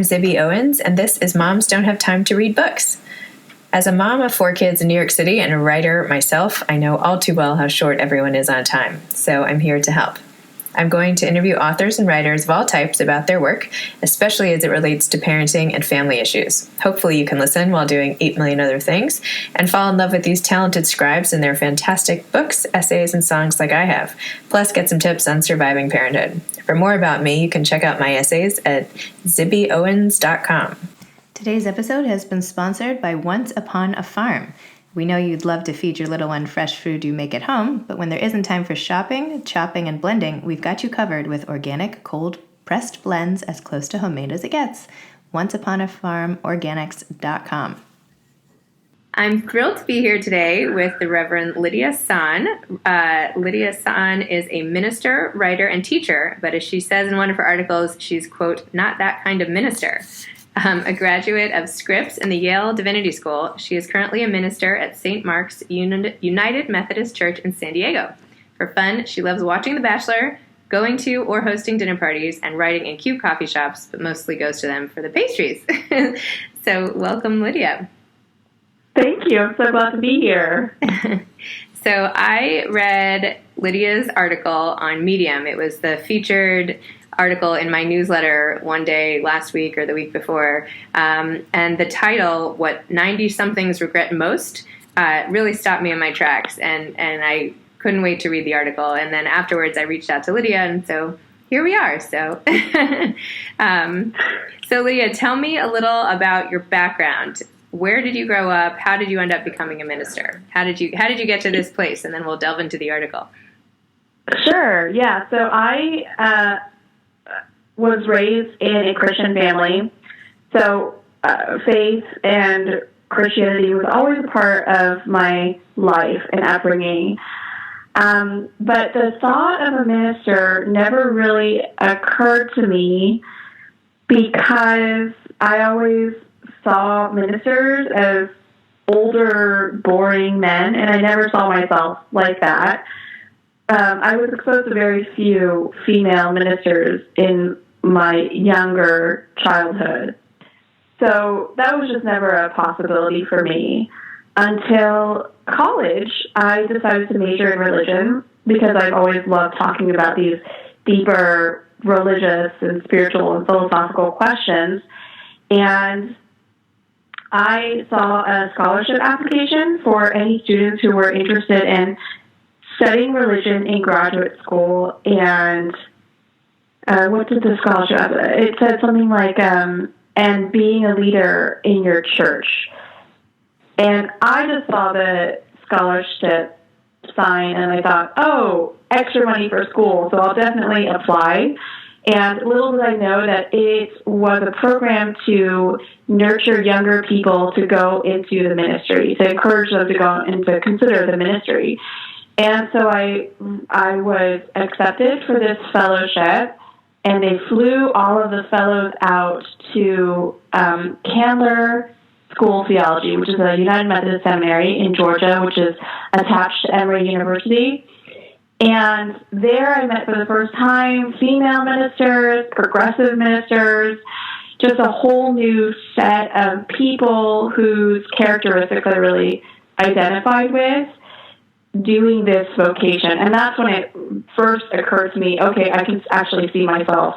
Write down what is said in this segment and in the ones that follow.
I'm Zibby Owens, and this is Moms Don't Have Time to Read Books. As a mom of 4 kids in New York City and a writer myself, I know all too well how short everyone is on time, so I'm here to help. I'm going to interview authors and writers of all types about their work, especially as it relates to parenting and family issues. Hopefully you can listen while doing 8 million other things and fall in love with these talented scribes and their fantastic books, essays, and songs like I have, plus get some tips on surviving parenthood. For more about me, you can check out my essays at zibbyowens.com. Today's episode has been sponsored by Once Upon a Farm. We know you'd love to feed your little one fresh food you make at home, but when there isn't time for shopping, chopping, and blending, we've got you covered with organic, cold-pressed blends as close to homemade as it gets. OnceUponAFarmOrganics.com. I'm thrilled to be here today with the Reverend Lydia Sohn. Lydia Sohn is a minister, writer, and teacher, but as she says in one of her articles, she's, quote, not that kind of minister. A graduate of Scripps in the Yale Divinity School, she is currently a minister at St. Mark's United Methodist Church in San Diego. For fun, she loves watching The Bachelor, going to or hosting dinner parties, and writing in cute coffee shops, but mostly goes to them for the pastries. So welcome, Lydia. Thank you. I'm so glad to be here. So I read Lydia's article on Medium. It was the featured article in my newsletter one day last week or the week before, and the title, What 90-Somethings Regret Most, really stopped me in my tracks, and I couldn't wait to read the article. And then afterwards I reached out to Lydia, and so here we are. So so Lydia, tell me a little about your background. Where did you grow up? How did you end up becoming a minister? How did you get to this place? And then we'll delve into the article. Sure. Yeah. So I was raised in a Christian family. So faith and Christianity was always a part of my life and upbringing. But the thought of a minister never really occurred to me because I always saw ministers as older, boring men, and I never saw myself like that. I was exposed to very few female ministers in my younger childhood. So that was just never a possibility for me. Until college, I decided to major in religion because I've always loved talking about these deeper religious and spiritual and philosophical questions. And I saw a scholarship application for any students who were interested in studying religion in graduate school, and what did the scholarship have? It said something like, and being a leader in your church. And I just saw the scholarship sign, and I thought, oh, extra money for school, so I'll definitely apply. And little did I know that it was a program to nurture younger people to go into the ministry, to encourage them to go and to consider the ministry. And so I was accepted for this fellowship, and they flew all of the fellows out to Candler School of Theology, which is a United Methodist Seminary in Georgia, which is attached to Emory University. And there I met for the first time female ministers, progressive ministers, just a whole new set of people whose characteristics I really identified with doing this vocation. And that's when it first occurred to me, okay, I can actually see myself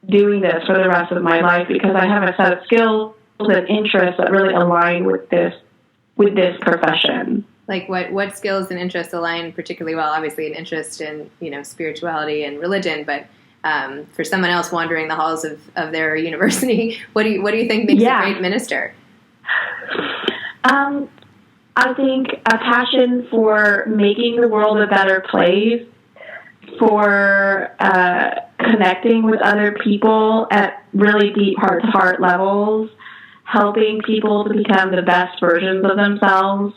doing this for the rest of my life because I have a set of skills and interests that really align with this profession. Like what skills and interests align particularly well? Obviously, an interest in spirituality and religion, but for someone else wandering the halls of their university, what do you think makes a great minister? I think a passion for making the world a better place, for connecting with other people at really deep heart-to-heart levels, helping people to become the best versions of themselves.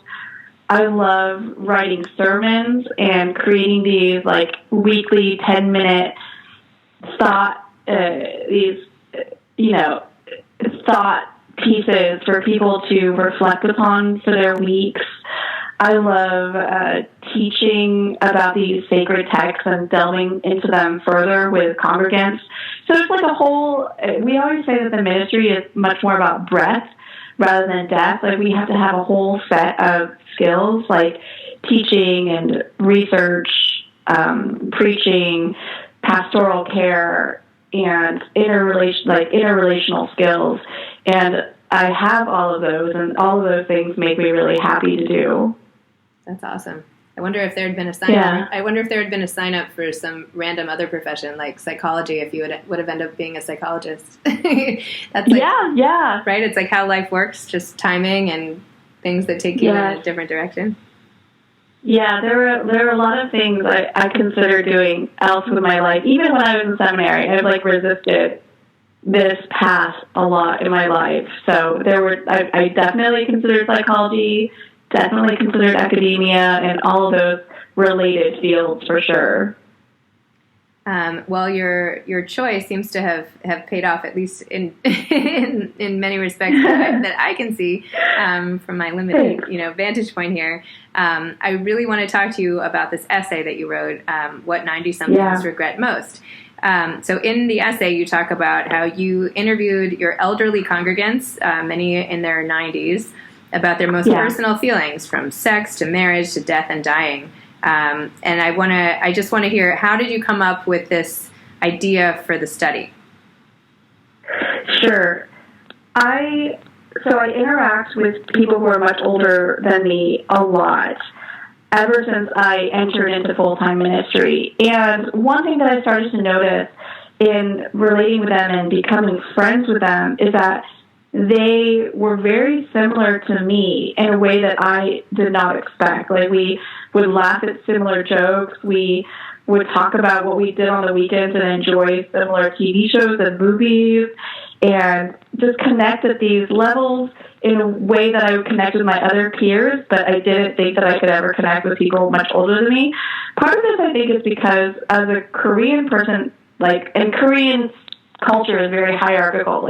I love writing sermons and creating these weekly 10-minute thought pieces for people to reflect upon for their weeks. I love teaching about these sacred texts and delving into them further with congregants. So it's like a whole, we always say that the ministry is much more about breadth rather than depth. Like we have to have a whole set of skills like teaching and research, preaching, pastoral care, and interrelational skills. And I have all of those, and all of those things make me really happy to do. That's awesome. I wonder if there had been a sign up. I wonder if there had been a sign up for some random other profession like psychology. If you would have ended up being a psychologist. That's like, yeah, right. It's like how life works, just timing and things that take you in a different direction. Yeah, there were a lot of things I considered doing else with my life. Even when I was in seminary, I resisted this path a lot in my life. So I definitely considered psychology, definitely considered academia, and all of those related fields for sure. Well, your choice seems to have paid off, at least in many respects that I can see from my limited vantage point here. I really want to talk to you about this essay that you wrote, What 90-somethings Regret Most. So in the essay, you talk about how you interviewed your elderly congregants, many in their 90s, about their most personal feelings, from sex to marriage to death and dying. And I just want to hear, how did you come up with this idea for the study? Sure. I interact with people who are much older than me a lot ever since I entered into full-time ministry. And one thing that I started to notice in relating with them and becoming friends with them is that they were very similar to me in a way that I did not expect. Like, we would laugh at similar jokes. We would talk about what we did on the weekends and enjoy similar TV shows and movies, and just connect at these levels in a way that I would connect with my other peers, but I didn't think that I could ever connect with people much older than me. Part of this, I think, is because as a Korean person, and Korean culture is very hierarchical.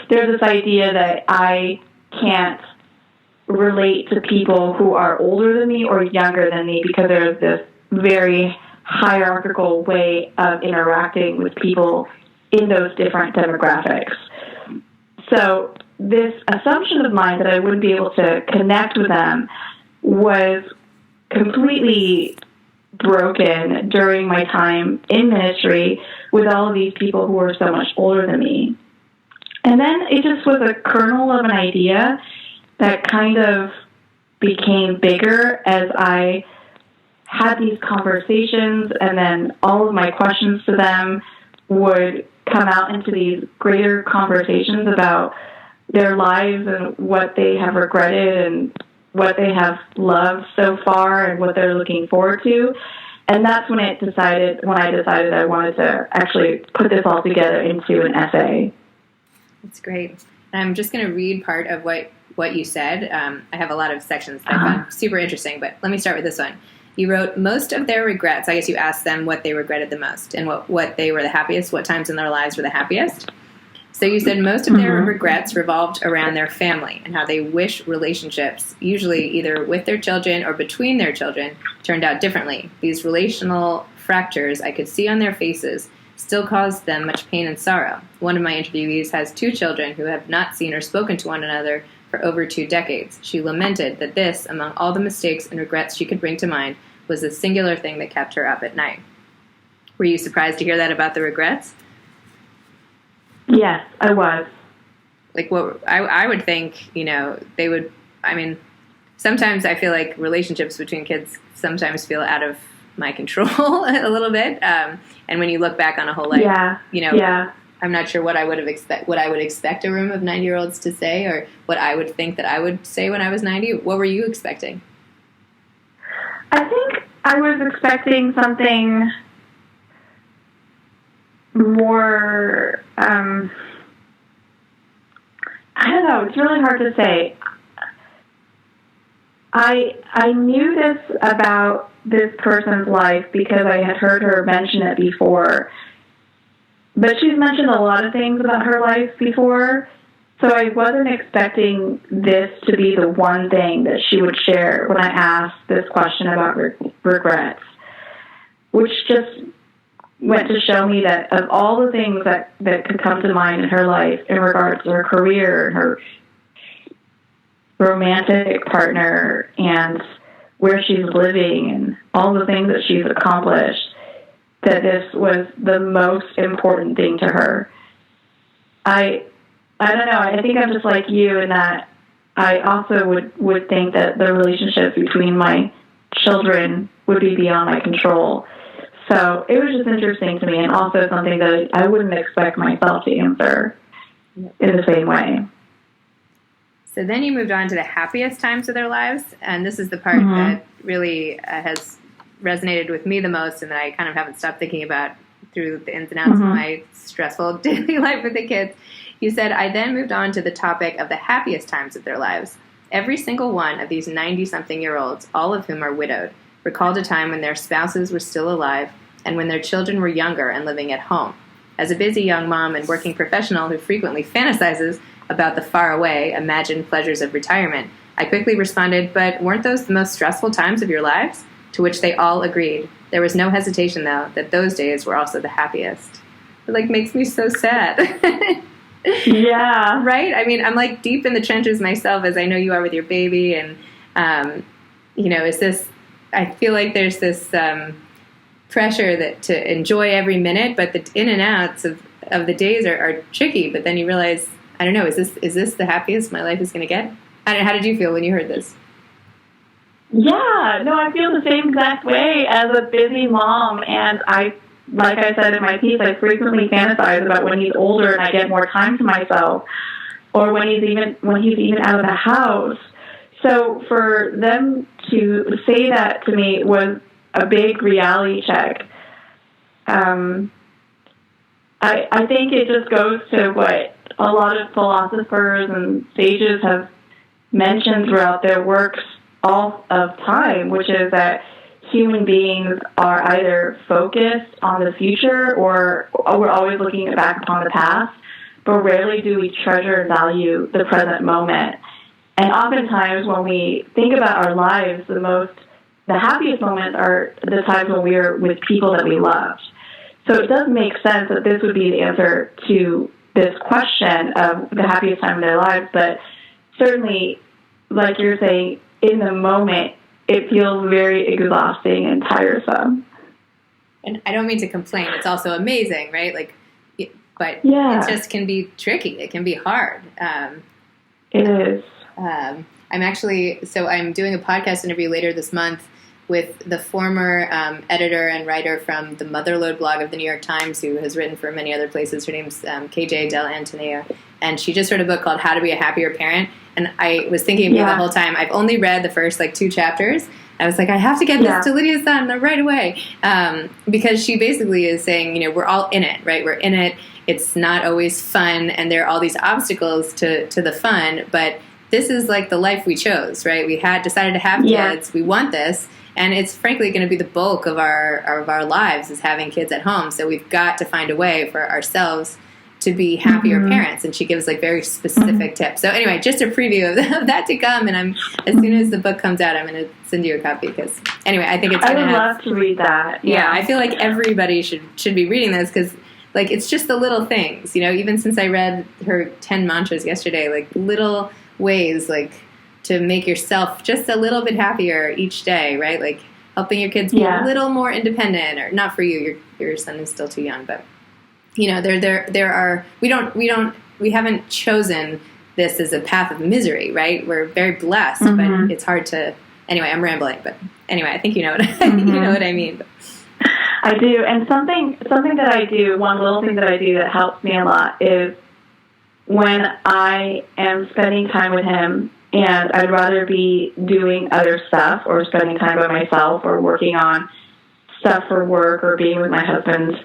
There's this idea that I can't relate to people who are older than me or younger than me because there's this very hierarchical way of interacting with people in those different demographics. So this assumption of mine that I wouldn't be able to connect with them was completely broken during my time in ministry with all of these people who were so much older than me. And then it just was a kernel of an idea that kind of became bigger as I had these conversations, and then all of my questions to them would come out into these greater conversations about their lives and what they have regretted and what they have loved so far and what they're looking forward to. And that's when I decided I wanted to actually put this all together into an essay. That's great. I'm just going to read part of what you said. I have a lot of sections that I found super interesting, but let me start with this one. You wrote, most of their regrets, I guess you asked them what they regretted the most and what they were the happiest, what times in their lives were the happiest. So you said most of their regrets revolved around their family and how they wish relationships, usually either with their children or between their children, turned out differently. These relational fractures I could see on their faces still caused them much pain and sorrow. One of my interviewees has 2 children who have not seen or spoken to one another for over 2 decades. She lamented that this, among all the mistakes and regrets she could bring to mind, was the singular thing that kept her up at night. Were you surprised to hear that about the regrets? Yes, I was. What I would think, they would, sometimes I feel like relationships between kids sometimes feel out of my control a little bit. And when you look back on a whole life, I'm not sure what I would expect a room of 90-year-olds to say, or what I would think that I would say when I was 90. What were you expecting? I think I was expecting something more, I don't know, it's really hard to say. I knew this about this person's life because I had heard her mention it before. But she's mentioned a lot of things about her life before, So I wasn't expecting this to be the one thing that she would share when I asked this question about regrets, which just went to show me that of all the things that could come to mind in her life in regards to her career, her romantic partner, and where she's living, and all the things that she's accomplished, that this was the most important thing to her. I don't know. I think I'm just like you in that I also would think that the relationship between my children would be beyond my control. So it was just interesting to me, and also something that I wouldn't expect myself to answer in the same way. So then you moved on to the happiest times of their lives, and this is the part that really has resonated with me the most, and that I kind of haven't stopped thinking about through the ins and outs of my stressful daily life with the kids. You said, I then moved on to the topic of the happiest times of their lives. Every single one of these 90-something-year-olds, all of whom are widowed, recalled a time when their spouses were still alive and when their children were younger and living at home. As a busy young mom and working professional who frequently fantasizes about the faraway, imagined pleasures of retirement, I quickly responded, but weren't those the most stressful times of your lives? To which they all agreed. There was no hesitation, though, that those days were also the happiest. It, makes me so sad. Yeah. Right? I mean, I'm, deep in the trenches myself, as I know you are with your baby, and, is this... I feel like there's this pressure that to enjoy every minute, but the in and outs of the days are tricky. But then you realize, I don't know, is this the happiest my life is going to get? How did you feel when you heard this? Yeah, no, I feel the same exact way as a busy mom, and like I said in my piece, I frequently fantasize about when he's older and I get more time to myself, or when he's even out of the house. So for them to say that to me was a big reality check. I think it just goes to what a lot of philosophers and sages have mentioned throughout their works all of time, which is that human beings are either focused on the future or we're always looking back upon the past, but rarely do we treasure and value the present moment. And oftentimes when we think about our lives, the happiest moments are the times when we're with people that we loved. So it does make sense that this would be the answer to this question of the happiest time of their lives, but certainly, like you're saying, in the moment, it feels very exhausting and tiresome. And I don't mean to complain. It's also amazing, right? But yeah. It just can be tricky. It can be hard. It is. I'm doing a podcast interview later this month with the former editor and writer from the Motherload blog of the New York Times, who has written for many other places. Her name's KJ Del Antonio, and she just wrote a book called How to Be a Happier Parent. And I was thinking of you the whole time. I've only read the first 2 chapters. I was like, I have to get this to Lydia's son right away, because she basically is saying, we're all in it, right? We're in it. It's not always fun, and there are all these obstacles to the fun, but this is the life we chose, right? We had decided to have kids. We want this. And it's frankly going to be the bulk of our lives is having kids at home. So we've got to find a way for ourselves to be happier parents. And she gives very specific tips. So anyway, just a preview of that to come. And as soon as the book comes out, I'm going to send you a copy because anyway, I think it's going to I would love to read that. Yeah, I feel like everybody should be reading this because it's just the little things, even since I read her 10 mantras yesterday, little ways to make yourself just a little bit happier each day, right? Helping your kids be a little more independent, or not for you. Your son is still too young, but there are. We haven't chosen this as a path of misery, right? We're very blessed, but it's hard to. Anyway, I'm rambling, but anyway, I think you know what you know what I mean. I do, and something that I do. One little thing that I do that helps me a lot is when I am spending time with him. And I'd rather be doing other stuff or spending time by myself or working on stuff for work or being with my husband.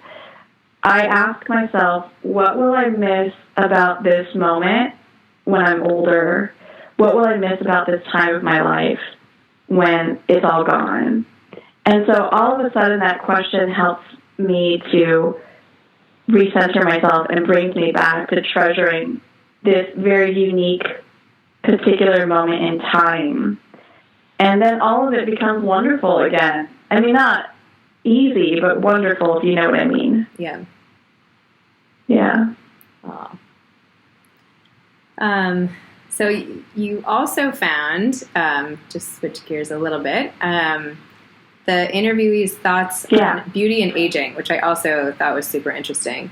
I ask myself, what will I miss about this moment when I'm older? What will I miss about this time of my life when it's all gone? And so all of a sudden that question helps me to recenter myself and brings me back to treasuring this very unique, particular moment in time. And then all of it becomes wonderful again. I mean, not easy, but wonderful, if you know what I mean. Yeah. Yeah. Aw. So you also found, just switch gears a little bit, the interviewee's thoughts on beauty and aging, which I also thought was super interesting.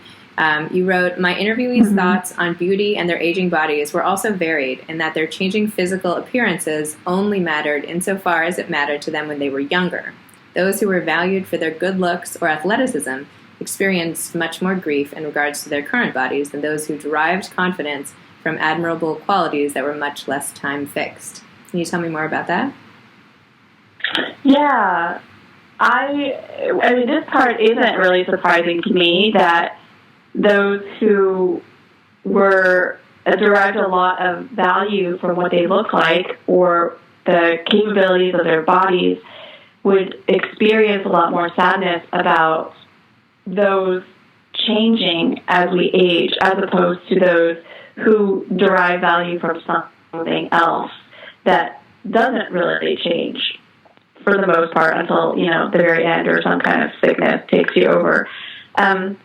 You wrote, my interviewee's thoughts on beauty and their aging bodies were also varied in that their changing physical appearances only mattered insofar as it mattered to them when they were younger. Those who were valued for their good looks or athleticism experienced much more grief in regards to their current bodies than those who derived confidence from admirable qualities that were much less time fixed. Can you tell me more about that? Yeah. I mean, this part isn't really surprising to me, that those who were derived a lot of value from what they look like or the capabilities of their bodies would experience a lot more sadness about those changing as we age, as opposed to those who derive value from something else that doesn't really change for the most part until, the very end, or some kind of sickness takes you over. I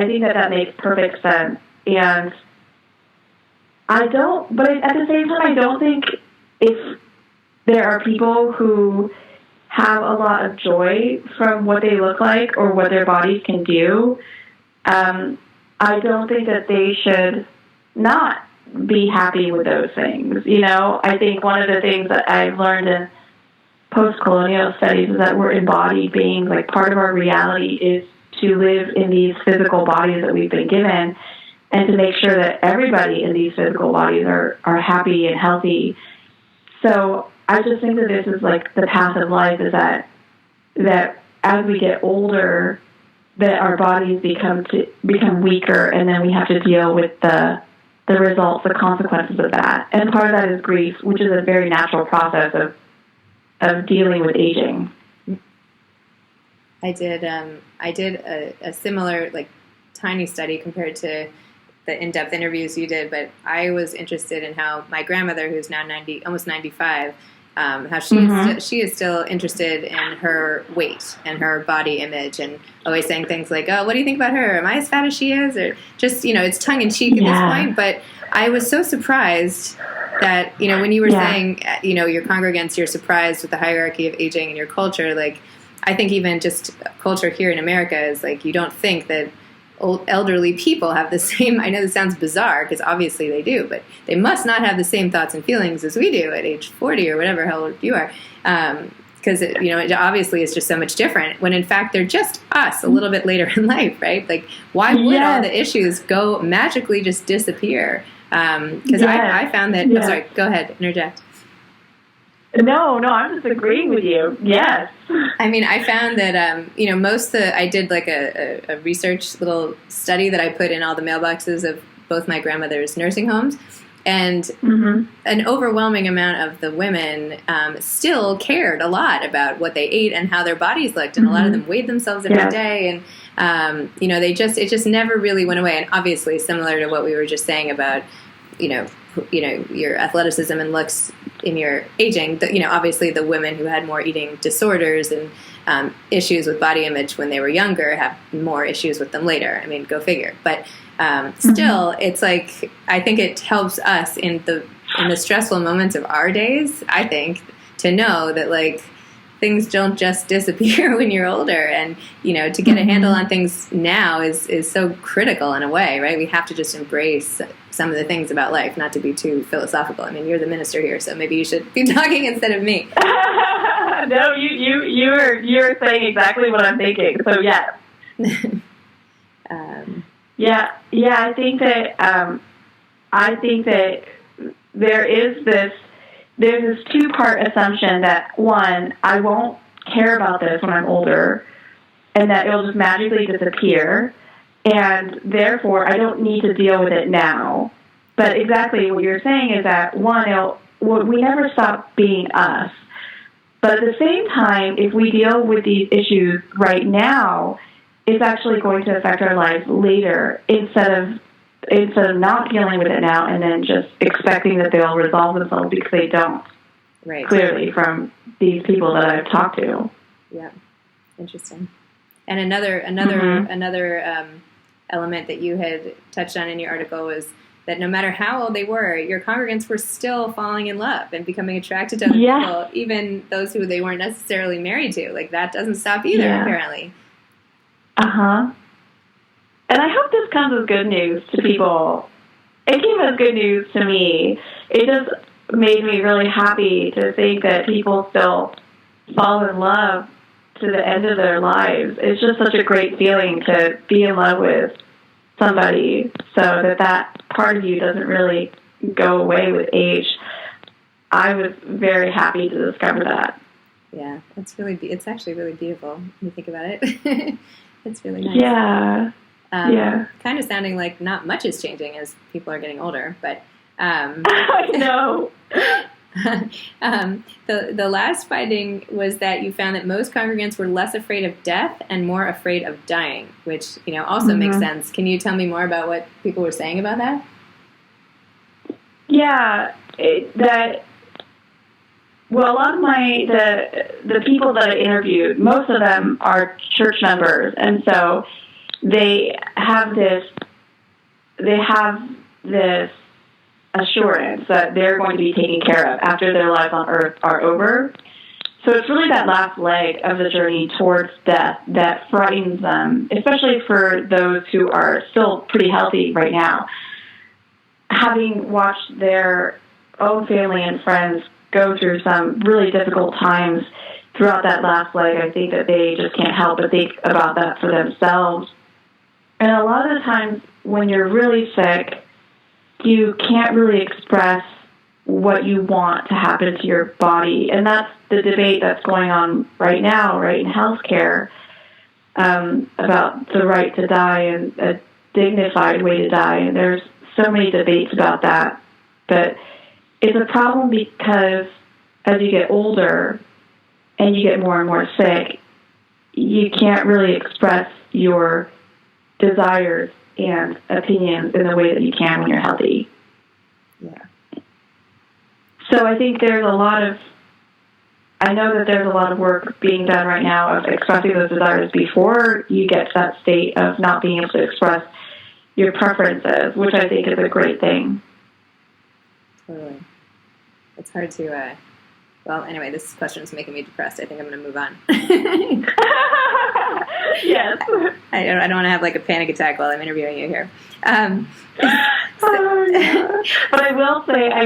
think that makes perfect sense. And but at the same time, I don't think if there are people who have a lot of joy from what they look like or what their bodies can do, I don't think that they should not be happy with those things. I think one of the things that I've learned in post-colonial studies is that we're embodied beings. Like, part of our reality is to live in these physical bodies that we've been given, and to make sure that everybody in these physical bodies are happy and healthy. So I just think that this is like the path of life, is that as we get older, that our bodies become weaker, and then we have to deal with the results, the consequences of that. And part of that is grief, which is a very natural process of dealing with aging. I did a similar, tiny study compared to the in-depth interviews you did, but I was interested in how my grandmother, who's now almost 95, how she is still interested in her weight and her body image, and always saying things like, "Oh, what do you think about her? Am I as fat as she is?" Or just, it's tongue in cheek at this point. But I was so surprised that, when you were saying, your congregants, you're surprised with the hierarchy of aging in your culture. I think even just culture here in America is you don't think that old elderly people have the same. I know this sounds bizarre because obviously they do, but they must not have the same thoughts and feelings as we do at age 40 or whatever how old you are. Because it obviously is just so much different. When in fact they're just us a little bit later in life, right? Why would all the issues go magically just disappear? Because I found that. Oh, sorry, go ahead, interject. No, I'm just agreeing with you. Yes. I mean, I found that, I did a research little study that I put in all the mailboxes of both my grandmother's nursing homes. And an overwhelming amount of the women still cared a lot about what they ate and how their bodies looked. And a lot of them weighed themselves every day. And, it just never really went away. And obviously, similar to what we were just saying about, your athleticism and looks in your aging, obviously the women who had more eating disorders and issues with body image when they were younger have more issues with them later. I mean, go figure. But still, it's I think it helps us in the stressful moments of our days, I think, to know that things don't just disappear when you're older, and to get a handle on things now is so critical in a way, right? We have to just embrace some of the things about life, not to be too philosophical. I mean, you're the minister here, so maybe you should be talking instead of me. No, you're saying exactly what I'm thinking. So yes. I think that there's this two-part assumption that, one, I won't care about this when I'm older, and that it'll just magically disappear, and therefore I don't need to deal with it now. But exactly what you're saying is that, one, we never stop being us. But at the same time, if we deal with these issues right now, it's actually going to affect our lives later, instead of instead of not dealing with it now and then just expecting that they'll resolve themselves, because they don't. Right. Clearly from these people that I've talked to. Yeah. Interesting. And another element that you had touched on in your article was that no matter how old they were, your congregants were still falling in love and becoming attracted to other people, even those who they weren't necessarily married to. Like, that doesn't stop either, apparently. Uh-huh. And I hope this comes as good news to people. It came as good news to me. It just made me really happy to think that people still fall in love to the end of their lives. It's just such a great feeling to be in love with somebody, so that part of you doesn't really go away with age. I was very happy to discover that. Yeah, it's actually really beautiful when you think about it. It's really nice. Yeah. Kind of sounding like not much is changing as people are getting older, but I know. The last finding was that you found that most congregants were less afraid of death and more afraid of dying, which also makes sense. Can you tell me more about what people were saying about that? Yeah, a lot of the people that I interviewed, most of them are church members, and so they have this assurance that they're going to be taken care of after their lives on earth are over. So it's really that last leg of the journey towards death that frightens them, especially for those who are still pretty healthy right now. Having watched their own family and friends go through some really difficult times throughout that last leg, I think that they just can't help but think about that for themselves. And a lot of the times when you're really sick, you can't really express what you want to happen to your body. And that's the debate that's going on right now, right, in healthcare, about the right to die and a dignified way to die. And there's so many debates about that. But it's a problem because as you get older and you get more and more sick, you can't really express your desires and opinions in the way that you can when you're healthy. Yeah. So I think I know that there's a lot of work being done right now of expressing those desires before you get to that state of not being able to express your preferences, which I think is a great thing. Totally. It's hard to, well, anyway, this question is making me depressed. I think I'm going to move on. Yes. I don't want to have like a panic attack while I'm interviewing you here. But I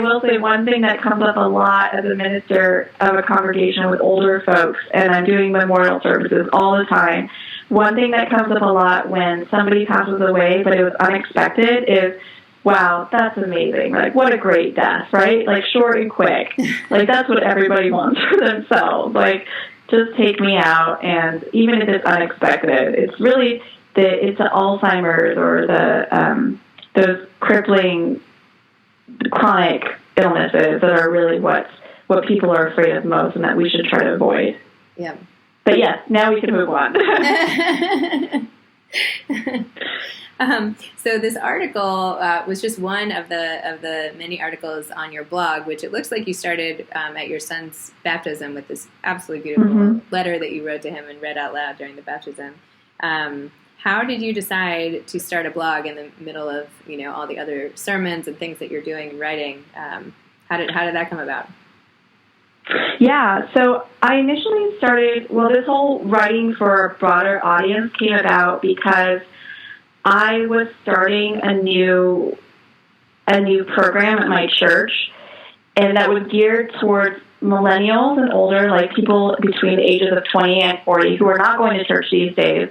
will say one thing that comes up a lot as a minister of a congregation with older folks, and I'm doing memorial services all the time. One thing that comes up a lot when somebody passes away, but it was unexpected, is, wow, that's amazing. Like, what a great death, right? Like, short and quick. Like, that's what everybody wants for themselves. Like, just take me out, and even if it's unexpected, it's really it's the Alzheimer's or those crippling chronic illnesses that are really what people are afraid of most and that we should try to avoid. Yeah. But yes, now we can move on. So this article was just one of the many articles on your blog, which it looks like you started at your son's baptism with this absolutely beautiful letter that you wrote to him and read out loud during the baptism. How did you decide to start a blog in the middle of all the other sermons and things that you're doing and writing? How did that come about? Yeah, so I initially started. Well, this whole writing for a broader audience came about because I was starting a new program at my church, and that was geared towards millennials and older, like people between the ages of 20 and 40 who are not going to church these days.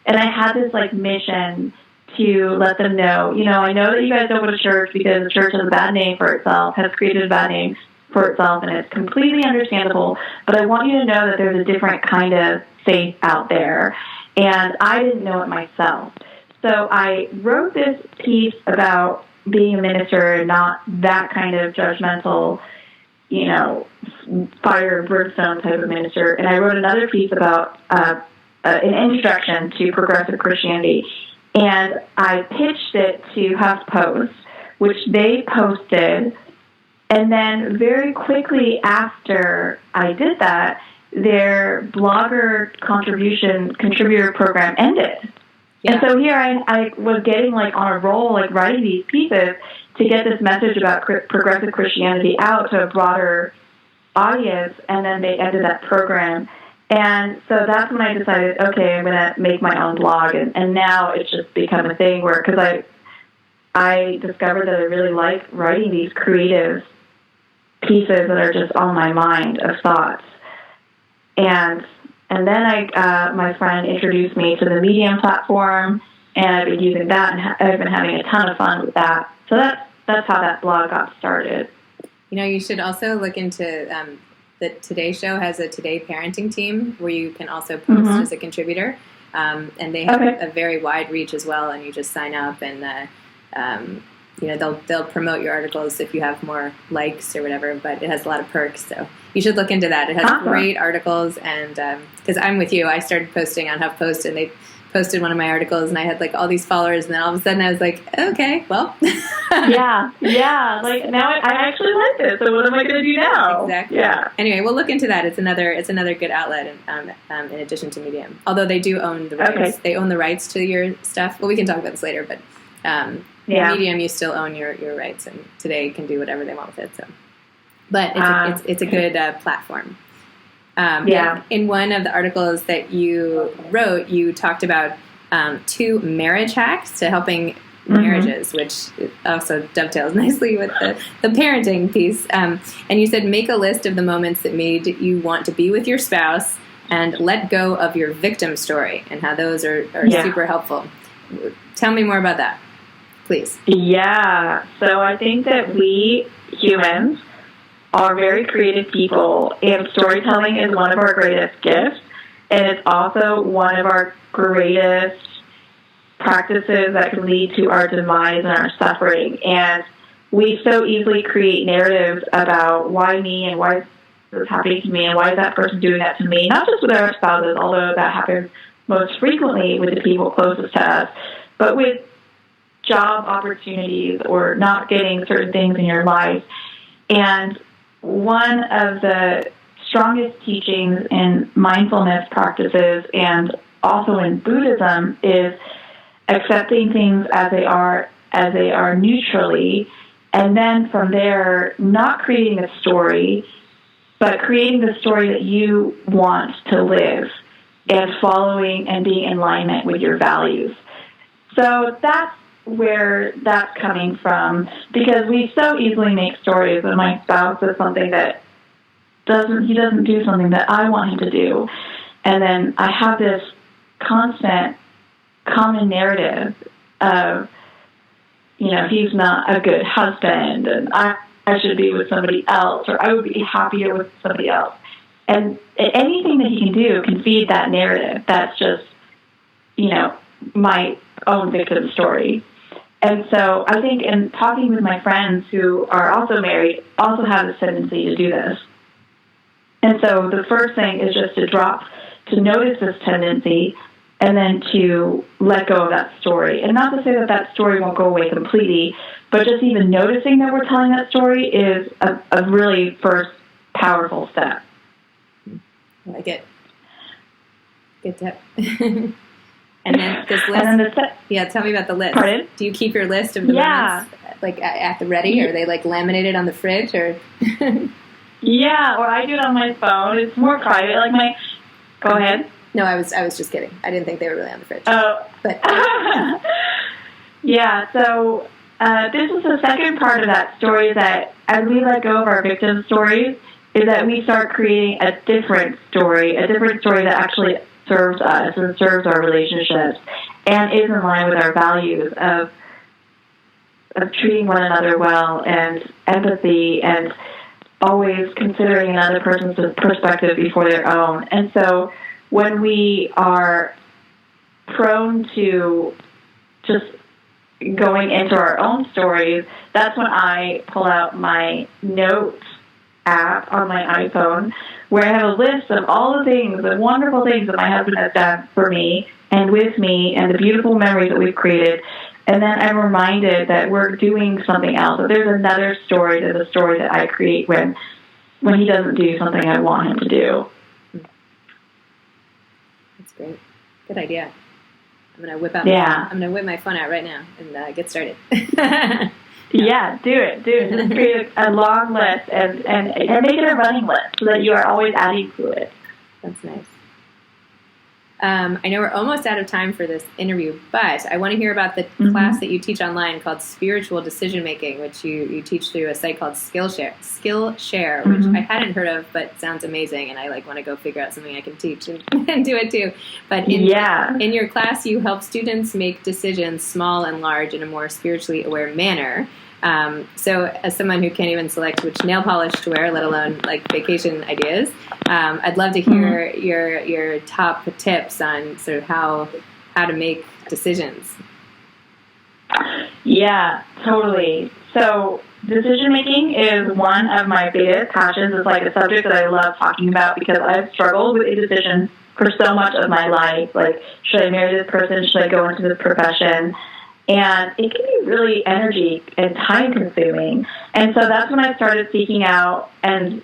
And I had this mission to let them know, I know that you guys don't go to church because the church has a bad name for itself, has created a bad name for itself, and it's completely understandable, but I want you to know that there's a different kind of faith out there. And I didn't know it myself. So I wrote this piece about being a minister and not that kind of judgmental, fire and brimstone type of minister. And I wrote another piece about an introduction to progressive Christianity. And I pitched it to HuffPost, which they posted. And then very quickly after I did that, their blogger contributor program ended. Yeah. And so here I was getting like on a roll, like writing these pieces to get this message about progressive Christianity out to a broader audience, and then they ended that program. And so that's when I decided, okay, I'm going to make my own blog, and now it's just become a thing where, because I discovered that I really like writing these creative pieces that are just on my mind of thoughts. And then my friend introduced me to the Medium platform, and I've been using that, and I've been having a ton of fun with that. So that's how that blog got started. You know, you should also look into the Today Show has a Today Parenting team where you can also post as a contributor, and they have a very wide reach as well. And you just sign up, and you know, they'll promote your articles if you have more likes or whatever. But it has a lot of perks, so you should look into that. It has great articles, and because I'm with you, I started posting on HuffPost, and they posted one of my articles, and I had like all these followers, and then all of a sudden I was like, okay, well. yeah. Like now I actually like this, so what am I going to do now? Exactly. Yeah. Anyway, we'll look into that. It's another good outlet in addition to Medium. Although they do own the rights. Okay. They own the rights to your stuff. Well, we can talk about this later, but Medium, you still own your rights, and Today can do whatever they want with it. So, but it's a good platform. In one of the articles that you wrote, you talked about 2 marriage hacks to helping marriages, which also dovetails nicely with the parenting piece. And you said, make a list of the moments that made you want to be with your spouse and let go of your victim story, and how those are super helpful. Tell me more about that, please. Yeah. So I think that we humans are very creative people, and storytelling is one of our greatest gifts, and it's also one of our greatest practices that can lead to our demise and our suffering. And we so easily create narratives about why me, and why this is happening to me, and why is that person doing that to me, not just with our spouses, although that happens most frequently with the people closest to us, but with job opportunities or not getting certain things in your life. And one of the strongest teachings in mindfulness practices and also in Buddhism is accepting things as they are neutrally, and then from there not creating a story, but creating the story that you want to live and following and being in alignment with your values. So that's where that's coming from, because we so easily make stories when my spouse does something that he doesn't do something that I want him to do, and then I have this constant common narrative of, you know, he's not a good husband, and I should be with somebody else, or I would be happier with somebody else, and anything that he can do can feed that narrative. That's just, you know, my own victim story. And so I think in talking with my friends who are also married also have this tendency to do this. And so the first thing is just to notice this tendency, and then to let go of that story. And not to say that story won't go away completely, but just even noticing that we're telling that story is a really first powerful step. I like it. Good tip. And then this list. Tell me about the list. Pardon? Do you keep your list of the moments like at the ready? Or are they like laminated on the fridge? Or yeah, or I do it on my phone. It's more private. Like go ahead. No, I was just kidding. I didn't think they were really on the fridge. Oh, but yeah. So this is the second part of that story, that as we let go of our victim stories, is that we start creating a different story that actually serves us and serves our relationships and is in line with our values of treating one another well, and empathy, and always considering another person's perspective before their own. And so when we are prone to just going into our own stories, that's when I pull out my notes app on my iPhone, where I have a list of all the things, the wonderful things that my husband has done for me and with me and the beautiful memories that we've created. And then I'm reminded that we're doing something else. That there's another story to the story that I create when he doesn't do something I want him to do. That's great. Good idea. I'm gonna whip my phone out right now and get started. Yeah, do it. Just create a long list and make it a running list so that you are always adding to it. That's nice. I know we're almost out of time for this interview, but I want to hear about the class that you teach online called Spiritual Decision Making, which you teach through a site called Skillshare, which I hadn't heard of, but sounds amazing, and I want to go figure out something I can teach and do it too. But in your class, you help students make decisions, small and large, in a more spiritually aware manner. So as someone who can't even select which nail polish to wear, let alone vacation ideas, I'd love to hear your top tips on sort of how to make decisions. Yeah, totally. So decision making is one of my biggest passions. It's a subject that I love talking about because I've struggled with indecision for so much of my life. Should I marry this person? Should I go into this profession? And it can be really energy and time consuming. And so that's when I started seeking out and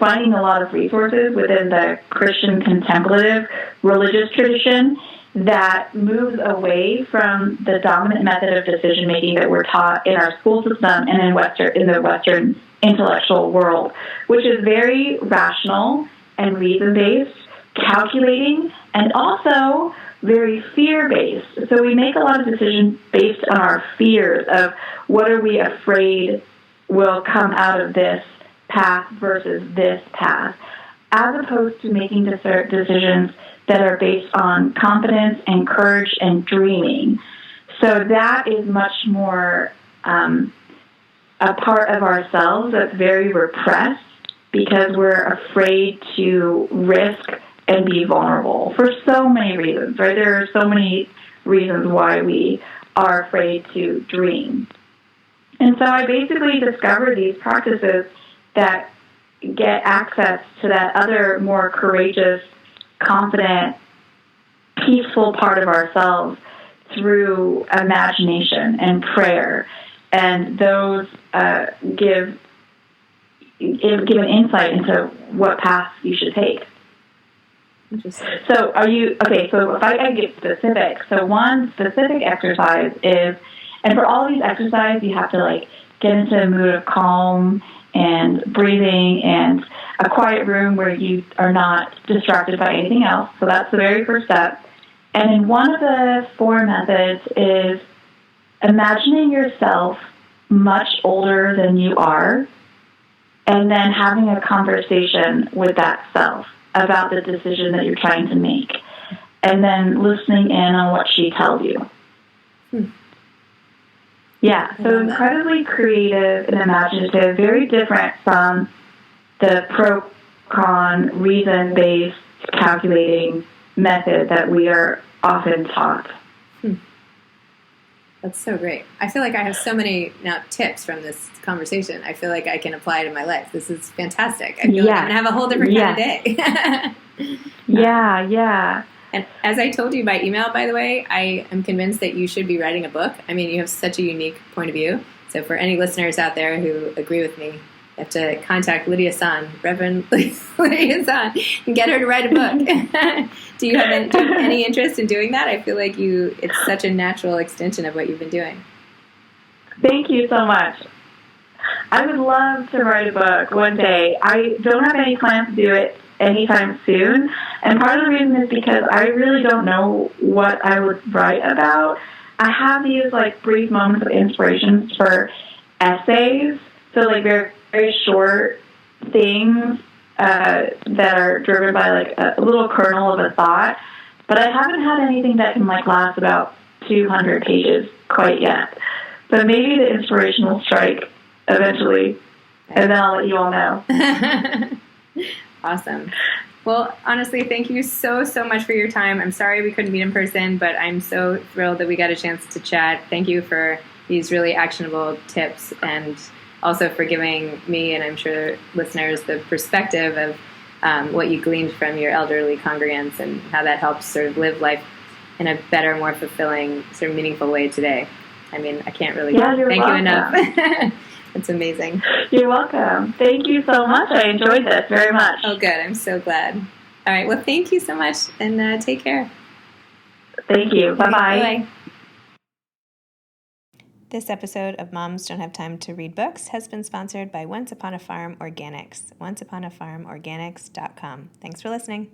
finding a lot of resources within the Christian contemplative religious tradition that moves away from the dominant method of decision making that we're taught in our school system and in the Western intellectual world, which is very rational and reason-based, calculating, and also very fear-based. So we make a lot of decisions based on our fears of what are we afraid will come out of this path versus this path, as opposed to making decisions that are based on confidence and courage and dreaming. So that is much more a part of ourselves that's very repressed because we're afraid to risk and be vulnerable for so many reasons, right? There are so many reasons why we are afraid to dream. And so I basically discovered these practices that get access to that other more courageous, confident, peaceful part of ourselves through imagination and prayer. And those give an insight into what path you should take. So so if I get specific, so one specific exercise is, and for all of these exercises, you have to get into a mood of calm and breathing and a quiet room where you are not distracted by anything else. So that's the very first step. And then one of the 4 methods is imagining yourself much older than you are and then having a conversation with that self about the decision that you're trying to make, and then listening in on what she tells you. Yeah, so incredibly creative and imaginative, very different from the pro-con, reason-based calculating method that we are often taught. That's so great. I feel like I have so many now tips from this conversation. I feel like I can apply to my life. This is fantastic. I feel like I'm going to have a whole different kind of day. Yeah. And as I told you by email, by the way, I am convinced that you should be writing a book. I mean, you have such a unique point of view. So for any listeners out there who agree with me, you have to contact Lydia Sohn, Reverend Lydia Sohn, and get her to write a book. Do you have any interest in doing that? I feel like it's such a natural extension of what you've been doing. Thank you so much. I would love to write a book one day. I don't have any plans to do it anytime soon, and part of the reason is because I really don't know what I would write about. I have these brief moments of inspiration for essays, so very, very short things that are driven by a little kernel of a thought, but I haven't had anything that can last about 200 pages quite yet. But maybe the inspiration will strike eventually, and then I'll let you all know. Awesome. Well, honestly, thank you so much for your time. I'm sorry we couldn't meet in person, but I'm so thrilled that we got a chance to chat. Thank you for these really actionable tips, and also for giving me, and I'm sure listeners, the perspective of what you gleaned from your elderly congregants and how that helps sort of live life in a better, more fulfilling, sort of meaningful way today. I mean, I can't really thank you enough. It's amazing. You're welcome. Thank you so much. I enjoyed this very much. Oh, good. I'm so glad. All right. Well, thank you so much, and take care. Thank you. Bye-bye. Bye-bye. This episode of Moms Don't Have Time to Read Books has been sponsored by Once Upon a Farm Organics, onceuponafarmorganics.com. Thanks for listening.